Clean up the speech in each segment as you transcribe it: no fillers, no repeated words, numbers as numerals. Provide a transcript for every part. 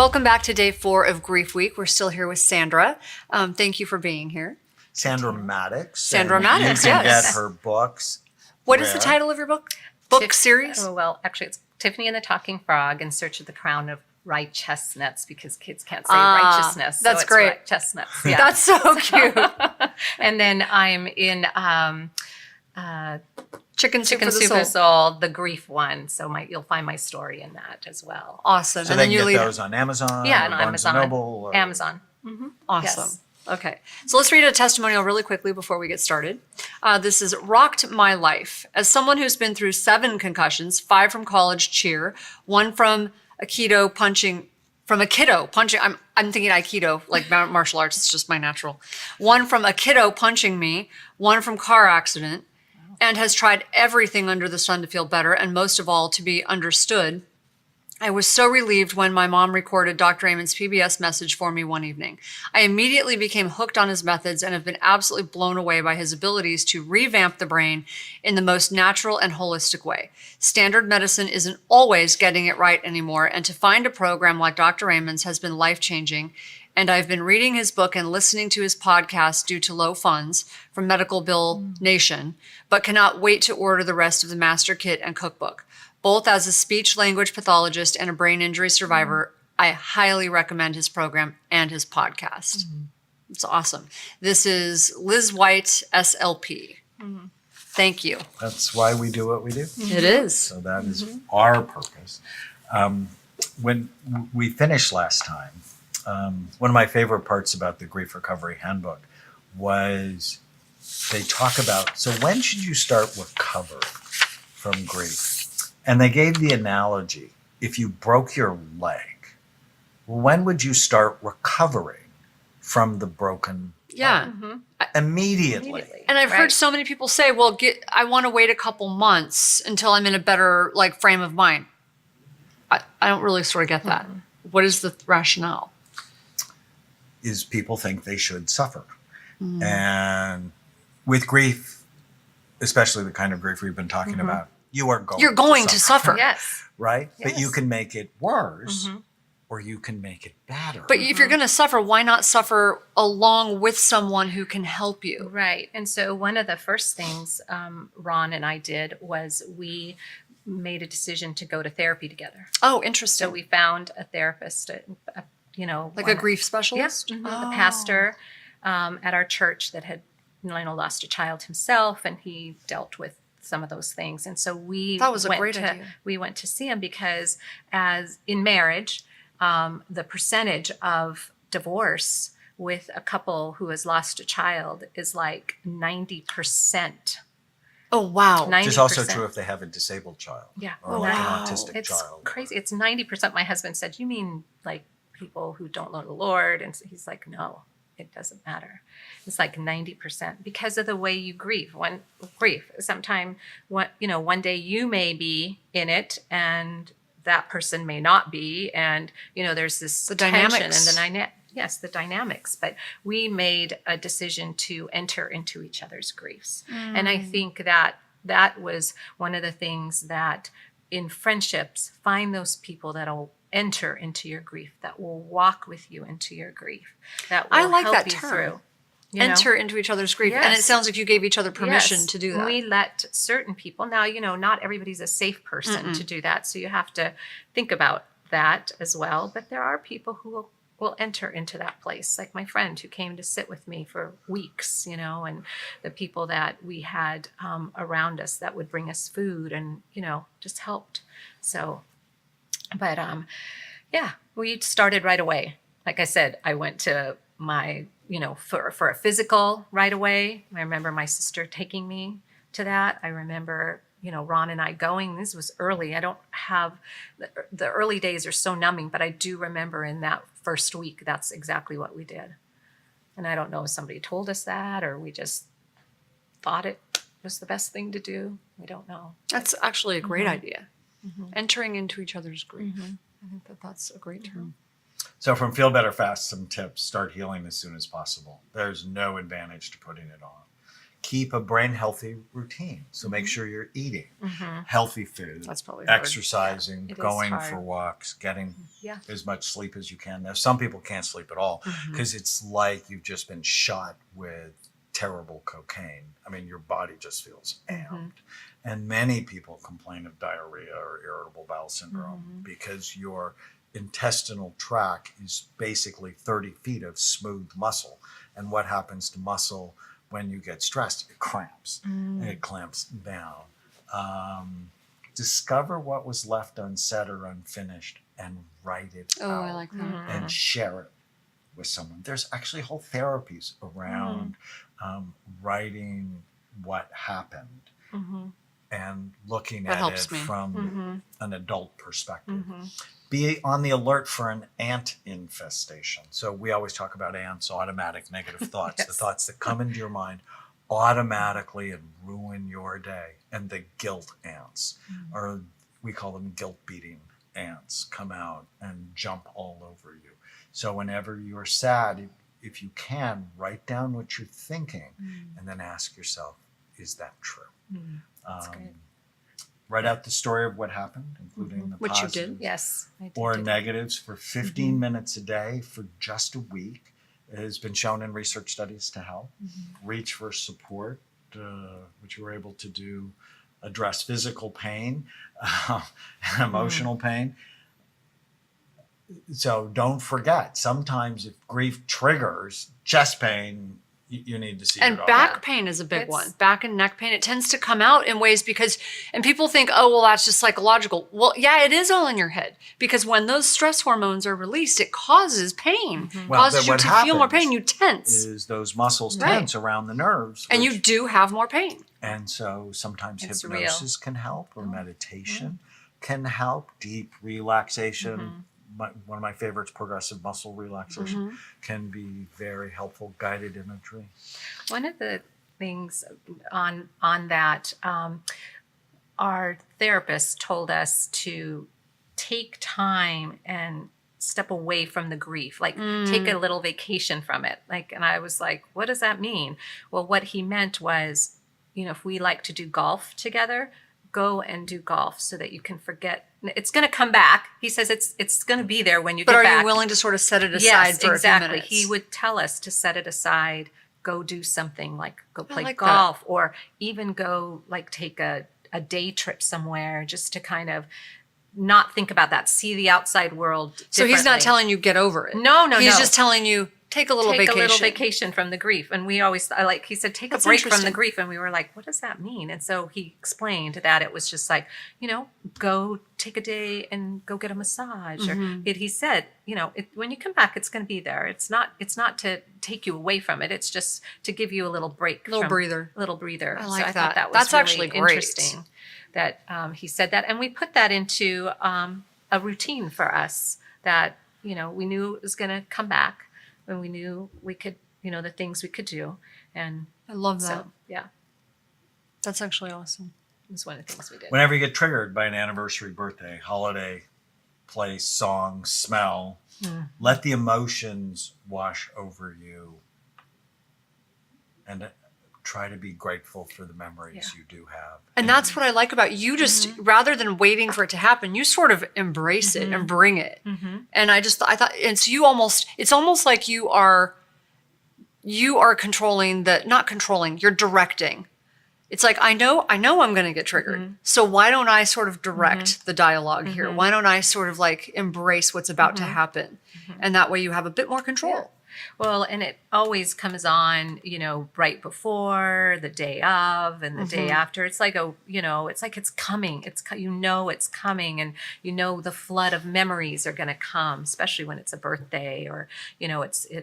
Welcome back to day 4 of Grief Week. We're still here with Sandra. Thank you for being here. Sandra Maddox. Sandra Maddox, you can yes. get her books. What is the title of your book? Book series? Oh, well, actually, it's Tiffany and the Talking Frog in Search of the Crown of Rye Chestnuts, because kids can't say righteousness. That's so it's great. Rye Chestnuts. Yeah. That's so cute. And then I'm in Chicken Soup for Chicken Soup the for Soul. Soul, the grief one. So you'll find my story in that as well. Awesome. So and they then can you get lead. those on Amazon, Yeah, or and Barnes Amazon. Noble, or Amazon. Awesome. Yes. Okay. So let's read a testimonial really quickly before we get started. This is rocked my life. As someone who's been through 7 concussions, 5 from college cheer, 1 from a kiddo punching. I'm thinking Aikido, like martial arts. It's just my natural. 1 from a kiddo punching me, 1 from car accident, and has tried everything under the sun to feel better, and most of all, to be understood. I was so relieved when my mom recorded Dr. Amen's PBS message for me one evening. I immediately became hooked on his methods and have been absolutely blown away by his abilities to revamp the brain in the most natural and holistic way. Standard medicine isn't always getting it right anymore, and to find a program like Dr. Amen's has been life-changing. And I've been reading his book and listening to his podcast due to low funds from Medical Bill Nation, but cannot wait to order the rest of the master kit and cookbook. Both as a speech-language pathologist and a brain injury survivor, I highly recommend his program and his podcast. It's awesome. This is Liz White, SLP. Thank you. That's why we do what we do. It is. So that is our purpose. When we finished last time, one of my favorite parts about the Grief Recovery Handbook was they talk about, so when should you start recovering from grief? And they gave the analogy, if you broke your leg, when would you start recovering from the broken Yeah. Immediately. And I've heard so many people say, well, I want to wait a couple months until I'm in a better frame of mind. I don't really sort of get that. What is the rationale? Is people think they should suffer. And with grief, especially the kind of grief we've been talking about, you're going to suffer. Yes. Right? Yes. But you can make it worse or you can make it better. But if you're going to suffer, why not suffer along with someone who can help you? Right. And so one of the first things Ron and I did was we made a decision to go to therapy together. Oh, interesting. So we found a therapist, like a grief specialist? Yes, a pastor at our church that had lost a child himself, and he dealt with some of those things. And so That was a great idea. we went to see him because as in marriage, the percentage of divorce with a couple who has lost a child is like 90%. Oh, wow. 90%. Which is also true if they have a disabled child. Yeah. Or like wow. an autistic It's child. crazy. It's 90%. My husband said, you mean like people who don't know the Lord? And he's like, no, it doesn't matter. It's like 90% because of the way you grieve. Sometime, one day you may be in it and that person may not be. And, there's this dynamics. And the dynamics. But we made a decision to enter into each other's griefs. And I think that was one of the things that in friendships, find those people that'll enter into your grief, that will walk with you into your grief, that will I like help that you term. through. Enter into each other's grief. And it Yes. sounds like you gave each other permission Yes. to do that. We let certain people, now, not everybody's a safe person to do that. So you have to think about that as well. But there are people who will enter into that place, like my friend who came to sit with me for weeks, and the people that we had around us that would bring us food and, just helped. So, but we started right away. Like I said, I went to my, for a physical right away. I remember my sister taking me to that. I remember, Ron and I going. This was early. I don't have, the early days are so numbing, but I do remember in that first week, that's exactly what we did. And I don't know if somebody told us that or we just thought it was the best thing to do. We don't know. That's actually a great idea. Entering into each other's grief. I think that's a great term. So from Feel Better Fast, some tips: start healing as soon as possible. There's no advantage to putting it on. keep a brain healthy routine. So make sure you're eating healthy food, That's probably hard. exercising, It is going hard. for walks, getting Yeah. as much sleep as you can. Now, some people can't sleep at all because it's like you've just been shot with terrible cocaine. I mean, your body just feels amped. And many people complain of diarrhea or irritable bowel syndrome because your intestinal tract is basically 30 feet of smooth muscle. And what happens to muscle when you get stressed? It cramps. It clamps down. Discover what was left unsaid or unfinished and write it Oh, out I like that. and share it with someone. There's actually whole therapies around writing what happened and looking That at helps it me. from an adult perspective. Be on the alert for an ant infestation. So we always talk about ants, automatic negative thoughts, the thoughts that come into your mind automatically and ruin your day. And the guilt ants, or we call them guilt beating ants, come out and jump all over you. So whenever you're sad, if you can, write down what you're thinking and then ask yourself, is that true? That's good. Write out the story of what happened, including the Which you positives did. Yes. I did or do that. negatives for 15 minutes a day for just a week. It has been shown in research studies to help. Reach for support, which you were able to do, address physical pain and emotional pain. So don't forget, sometimes if grief triggers chest pain, you need to see And your back doctor. pain is a big It's- one. Back and neck pain. It tends to come out in ways because, and people think, oh, well, that's just psychological. Well, yeah, it is all in your head because when those stress hormones are released, it causes pain, Well, causes then you what to feel more happens pain. You tense. Is those muscles Right. tense around the nerves. And you which- do have more pain. And so sometimes It's hypnosis can help or meditation can help. Deep relaxation. One of my favorites, progressive muscle relaxation, can be very helpful. Guided imagery. One of the things on that, our therapist told us to take time and step away from the grief, like take a little vacation from it. Like, and I was like, what does that mean? Well, what he meant was, if we like to do golf together, go and do golf so that you can forget. It's going to come back. He says it's going to be there when you But get are back. you willing to sort of set it aside Yes, for a few exactly. minutes? He would tell us to set it aside, go do something like go play like golf, or even go like take a day trip somewhere just to kind of not think about that, see the outside world So he's not differently. telling you get over it. No, He's no. just telling you take a little Take vacation. a little vacation from the grief. And we always, like he said, take That's a break from the interesting. grief. And we were like, what does that mean? And so he explained that it was just like, go take a day and go get a massage. Or he said, when you come back, it's going to be there. It's not to take you away from it. It's just to give you a little break. Little breather. Little breather. I so like I that. thought that was That's really actually great. interesting that he said that. And we put that into a routine for us that, we knew it was going to come back. And we knew we could, the things we could do. And I love that. so, yeah, That's actually awesome. it was one of the things we did. Whenever you get triggered by an anniversary, birthday, holiday, place, song, smell, let the emotions wash over you and try to be grateful for the memories you do have. And that's what I like about you. Just rather than waiting for it to happen, you sort of embrace it and bring it. And I thought, and so it's almost like you are controlling not controlling, you're directing. It's like, I know I'm going to get triggered. So why don't I sort of direct the dialogue here? Why don't I sort of like embrace what's about to happen? And that way you have a bit more control. Yeah. Well, and it always comes on, right before, the day of, and the day after. It's like it's like it's coming. It's coming, and the flood of memories are going to come, especially when it's a birthday or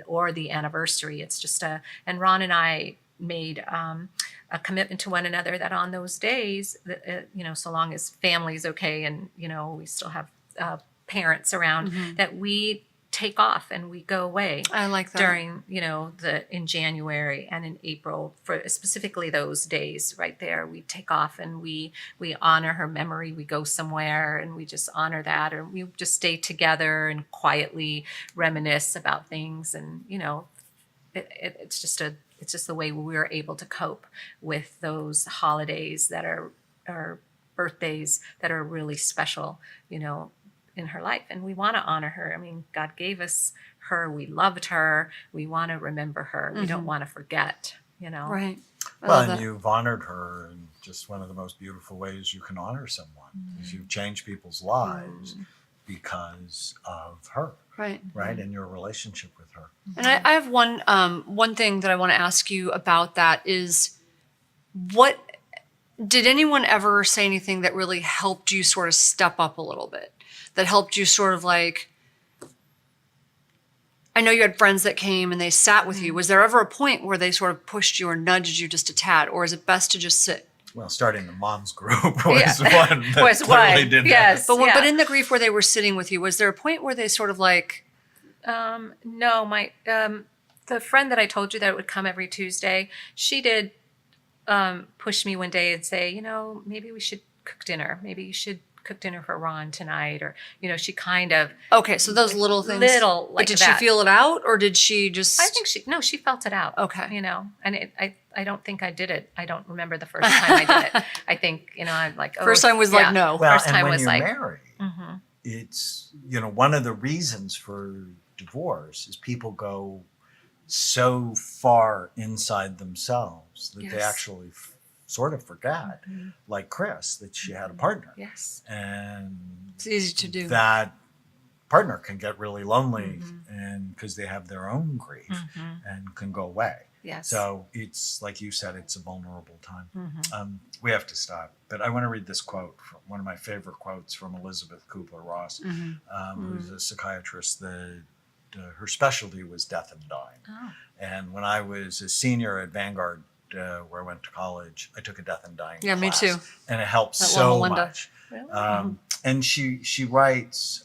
or the anniversary. It's just and Ron and I made a commitment to one another that on those days, so long as family's okay and we still have parents around, that we take off and we go away. I like that. During in January and in April, for specifically those days right there, we take off and we honor her memory. We go somewhere and we just honor that, or we just stay together and quietly reminisce about things. And it's just the way we're able to cope with those holidays that are birthdays that are really special, in her life. And we want to honor her. I mean, God gave us her. We loved her. We want to remember her. We don't want to forget, Right. I Well, love and that. you've honored her in just one of the most beautiful ways you can honor someone, is you've changed people's lives because of her, Right. right? And your relationship with her. And I have one thing that I want to ask you about that is, what did anyone ever say anything that really helped you sort of step up a little bit? That helped you sort of like, I know you had friends that came and they sat with you. Was there ever a point where they sort of pushed you or nudged you just a tad, or is it best to just sit? Well, starting the moms group was Yeah. one that Was clearly one. did Yes. that. But in the grief where they were sitting with you, was there a point where they sort of like, No, my the friend that I told you that would come every Tuesday, she did push me one day and say, maybe we should cook dinner. Maybe you should cook dinner for Ron tonight, or she kind of. okay, so those little things. Little, like but did that. she feel it out, or did she just? I think she felt it out. Okay. And I don't think I did it. I don't remember the first time I did it. I think, I'm like, First time was like, no. Well, First and time when was you're like, married, it's, one of the reasons for divorce is people go so far inside themselves that they Yes. actually sort of forget, like Chris, that she had a partner. yes. And It's easy to do. that partner can get really lonely and because they have their own grief and can go away. Yes. So it's like you said, it's a vulnerable time. We have to stop, but I want to read this quote from one of my favorite quotes from Elizabeth Kubler-Ross, who's a psychiatrist. Her specialty was death and dying. Oh. And when I was a senior at Vanguard, where I went to college, I took a death and dying Yeah, me class, too. and it helped At so Loma Linda. much. Really? And she writes,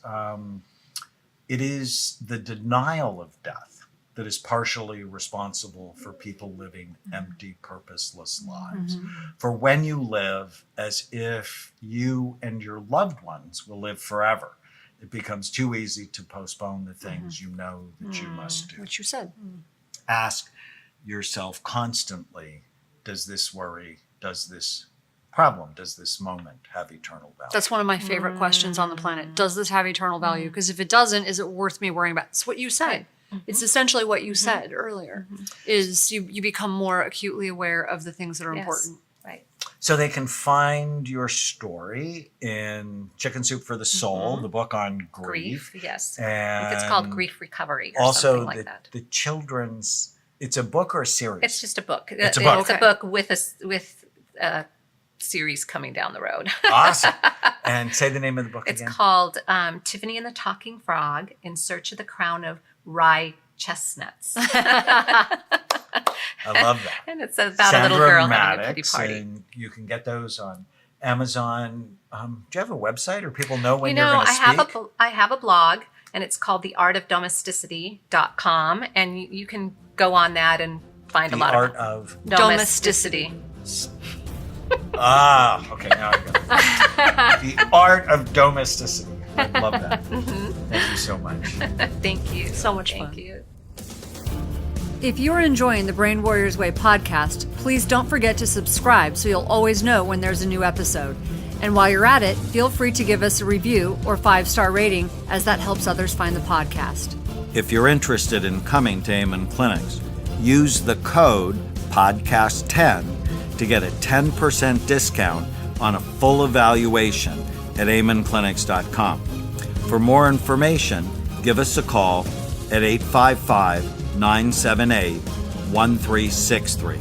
it is the denial of death that is partially responsible for people living empty, purposeless lives. For when you live as if you and your loved ones will live forever, it becomes too easy to postpone the things you know that you must do. What you said. Ask yourself constantly, does this worry, does this problem, does this moment have eternal value? That's one of my favorite questions on the planet. Does this have eternal value? Because if it doesn't, is it worth me worrying about? It's what you said. It's essentially what you said earlier, is you become more acutely aware of the things that are Yes. important. Right. So they can find your story in Chicken Soup for the Soul, the book on grief. Yes. And I think it's called Grief Recovery or also something like that. the children's, it's a book or a series? It's just a book. It's a book. It's a book with a series coming down the road. Awesome. And say the name of the book It's again. called Tiffany and the Talking Frog in Search of the Crown of Rye Chestnuts. I love that. And it's about Sandra a little girl having a Maddox, pity party. and you can get those on Amazon. Do you have a website, or people know when You you're know, going to speak? I have a blog, and it's called theartofdomesticity.com, and you can go on that and find The a lot Art of of domesticity. okay, now I get it. The Art of Domesticity. I love that. Thank you so much. Thank you. So much Thank fun. you. If you're enjoying the Brain Warriors Way podcast, please don't forget to subscribe so you'll always know when there's a new episode. And while you're at it, feel free to give us a review or 5-star rating, as that helps others find the podcast. If you're interested in coming to Amen Clinics, use the code PODCAST10 to get a 10% discount on a full evaluation at amenclinics.com. For more information, give us a call at 855-978-1363.